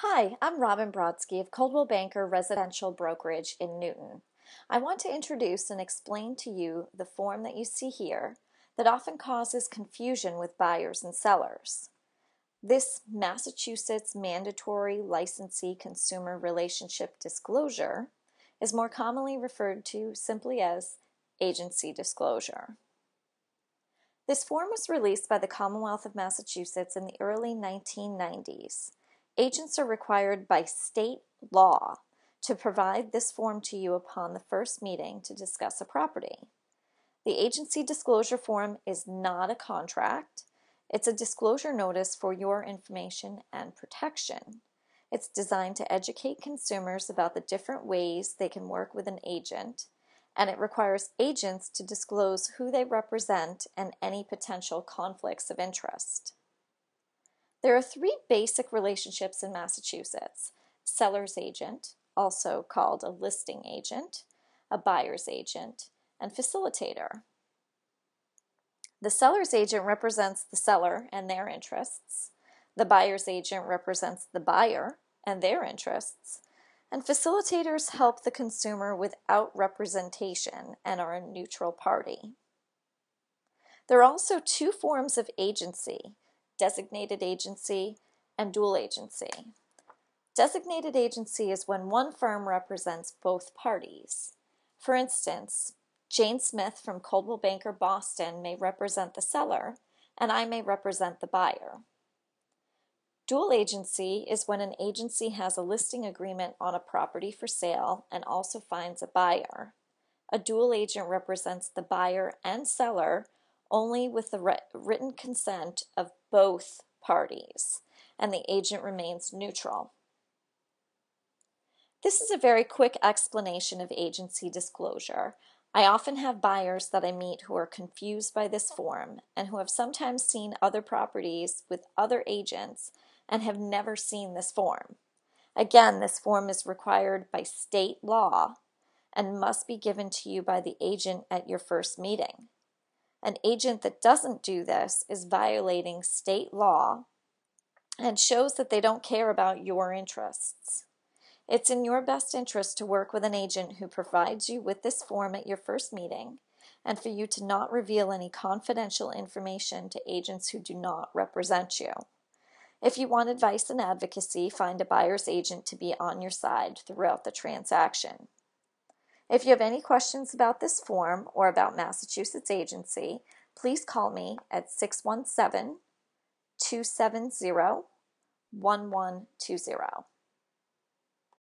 Hi, I'm Robin Brodsky of Coldwell Banker Residential Brokerage in Newton. I want to introduce and explain to you the form that you see here that often causes confusion with buyers and sellers. This Massachusetts Mandatory Licensee Consumer Relationship Disclosure is more commonly referred to simply as agency disclosure. This form was released by the Commonwealth of Massachusetts in the early 1990s. Agents are required by state law to provide this form to you upon the first meeting to discuss a property. The agency disclosure form is not a contract. It's a disclosure notice for your information and protection. It's designed to educate consumers about the different ways they can work with an agent, and it requires agents to disclose who they represent and any potential conflicts of interest. There are three basic relationships in Massachusetts: seller's agent, also called a listing agent, a buyer's agent, and facilitator. The seller's agent represents the seller and their interests. The buyer's agent represents the buyer and their interests. And facilitators help the consumer without representation and are a neutral party. There are also two forms of agency: designated agency and dual agency. Designated agency is when one firm represents both parties. For instance, Jane Smith from Coldwell Banker Boston may represent the seller, and I may represent the buyer. Dual agency is when an agency has a listing agreement on a property for sale and also finds a buyer. A dual agent represents the buyer and seller only with the written consent of both parties, and the agent remains neutral. This is a very quick explanation of agency disclosure. I often have buyers that I meet who are confused by this form and who have sometimes seen other properties with other agents and have never seen this form. Again, this form is required by state law and must be given to you by the agent at your first meeting. An agent that doesn't do this is violating state law and shows that they don't care about your interests. It's in your best interest to work with an agent who provides you with this form at your first meeting, and for you to not reveal any confidential information to agents who do not represent you. If you want advice and advocacy, find a buyer's agent to be on your side throughout the transaction. If you have any questions about this form or about Massachusetts agency, please call me at 617-270-1120.